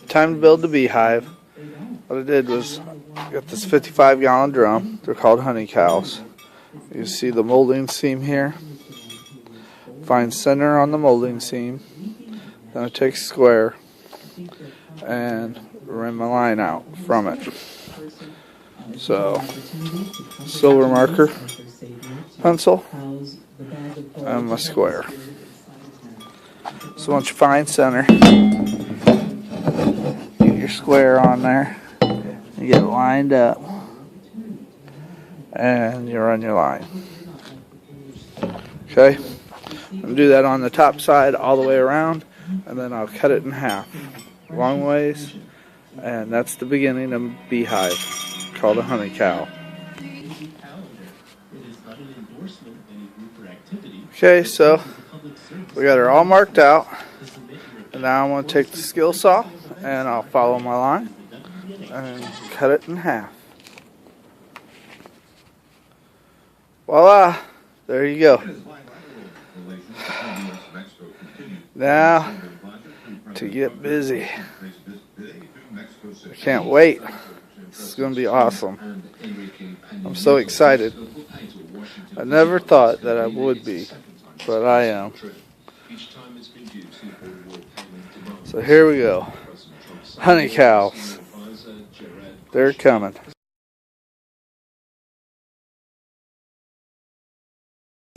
Time to build the beehive. What I did was got this 55-gallon drum. They're called honey cows. You see the molding seam here. Find center on the molding seam. Then I take square and run my line out from it. So, silver marker, pencil, and my square. So once you find center, get your square on there, you get lined up, and you run your line. Okay? I'll do that on the top side all the way around, and then I'll cut it in half, long ways, and that's the beginning of a beehive, called a honey cow. Okay, so we got her all marked out, and now I'm going to take the skill saw and I'll follow my line and cut it in half. Voila, there you go. Now to get busy. I can't wait. This is going to be awesome. I'm so excited. I never thought that I would be, but I am. So here we go. Honey cows. They're coming.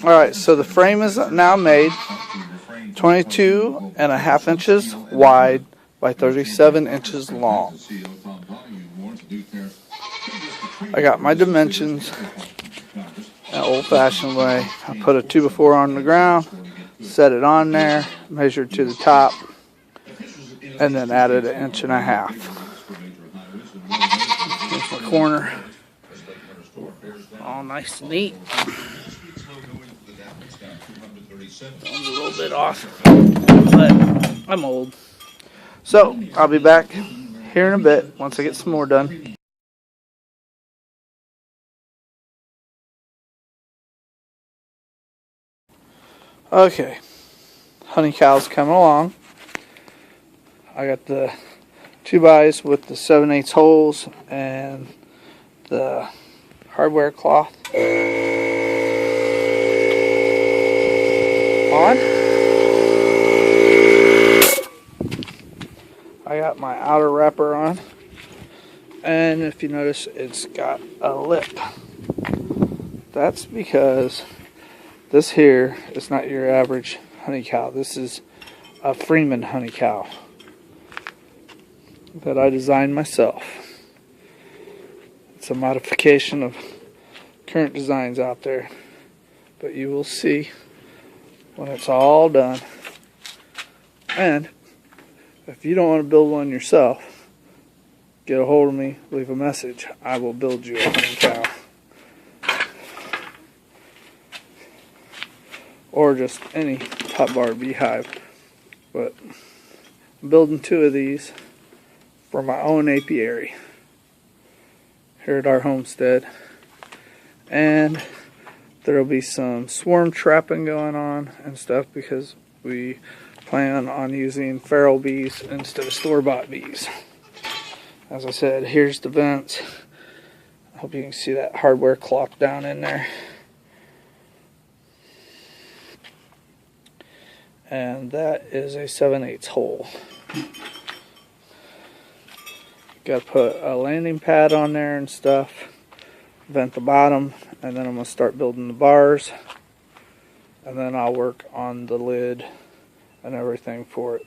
Alright, so the frame is now made. 22.5 inches wide by 37 inches long. I got my dimensions an old-fashioned way. I put a 2x4 on the ground, set it on there, measured to the top, and then added 1.5 inches. Here's my corner. All nice and neat. Thumb's a little bit off, but I'm old. So, I'll be back here in a bit once I get some more done. Okay, honey cows coming along. I got the 2x with the 7/8 holes and the hardware cloth on. I got my outer wrapper on, and if you notice, it's got a lip. That's because this here is not your average honey cow. This is a Freeman honey cow that I designed myself. It's a modification of current designs out there, but you will see when it's all done. And if you don't want to build one yourself, get a hold of me, leave a message. I will build you a honey cow. Or just any top bar beehive. But I'm building 2 of these for my own apiary here at our homestead. And there'll be some swarm trapping going on and stuff because we plan on using feral bees instead of store-bought bees. As I said, here's the vents. I hope you can see that hardware cloth down in there. And that is a 7/8 hole. Got to put a landing pad on there and stuff. Vent the bottom, and then I'm going to start building the bars. And then I'll work on the lid and everything for it.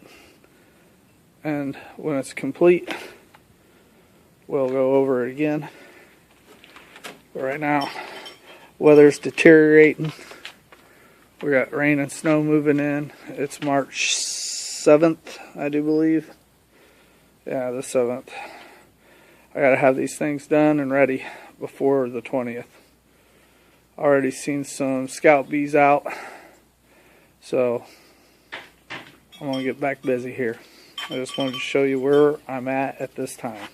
And when it's complete, we'll go over it again. But right now, weather's deteriorating. We got rain and snow moving in. It's March 7th, I do believe. Yeah, the 7th. I gotta have these things done and ready before the 20th. Already seen some scout bees out. So, I'm gonna get back busy here. I just wanted to show you where I'm at this time.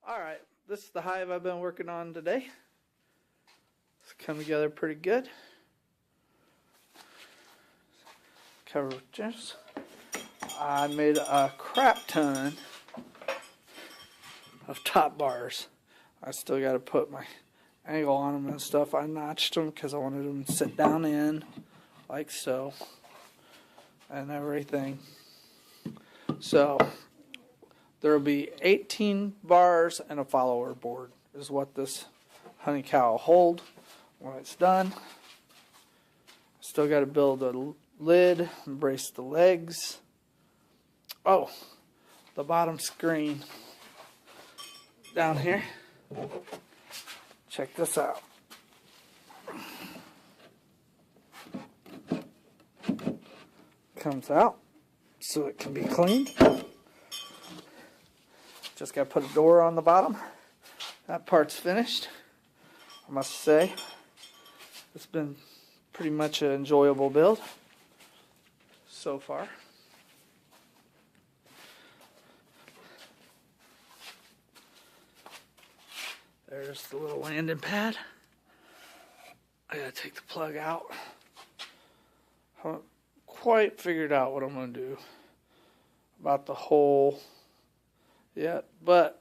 Alright, this is the hive I've been working on today. It's come together pretty good. Cover with this. I made a crap ton of top bars. I still got to put my angle on them and stuff. I notched them because I wanted them to sit down in like so and everything. So there will be 18 bars and a follower board is what this honey cow will hold when it's done. Still got to build a lid and brace the legs. Oh, the bottom screen down here. Check this out. Comes out so it can be cleaned. Just got to put a door on the bottom. That part's finished. I must say, it's been pretty much an enjoyable build so far. There's the little landing pad. I gotta take the plug out. Haven't quite figured out what I'm gonna do about the hole yet, but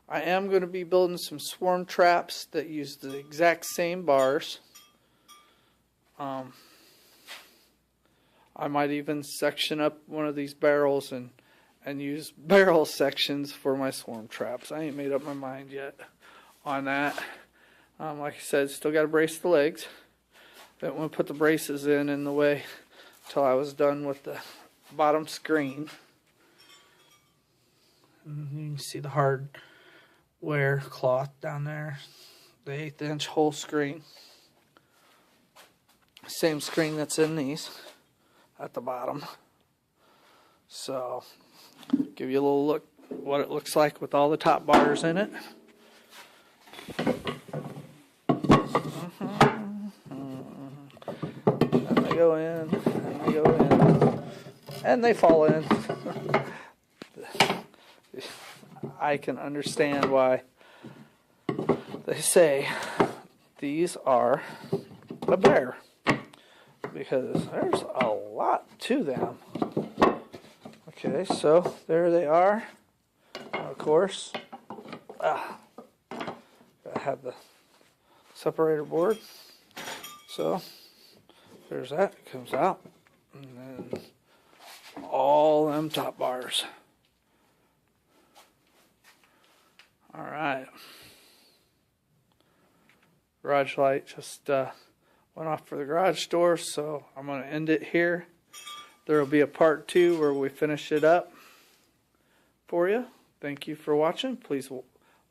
I am gonna be building some swarm traps that use the exact same bars. I might even section up one of these barrels and use barrel sections for my swarm traps. I ain't made up my mind yet on that. Like I said, still got to brace the legs. Didn't want to put the braces in the way until I was done with the bottom screen. And you can see the hardware cloth down there. The 1/8 inch whole screen. Same screen that's in these at the bottom. So give you a little look what it looks like with all the top bars in it. And they go in, and they go in, and they fall in. I can understand why they say these are a bear, because there's a lot to them. Okay, so there they are. Of course, gotta have the separator board. So there's that. It comes out, and then all them top bars. All right. Garage light just went off for the garage door, so I'm going to end it here. There will be a part 2 where we finish it up for you. Thank you for watching. Please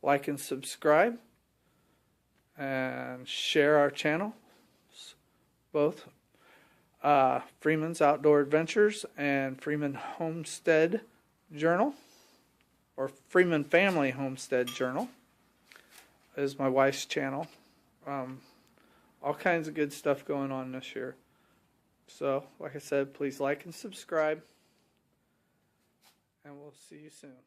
like and subscribe and share our channel. Both Freeman's Outdoor Adventures and Freeman Homestead Journal, or Freeman Family Homestead Journal is my wife's channel. All kinds of good stuff going on this year. So, like I said, please like and subscribe, and we'll see you soon.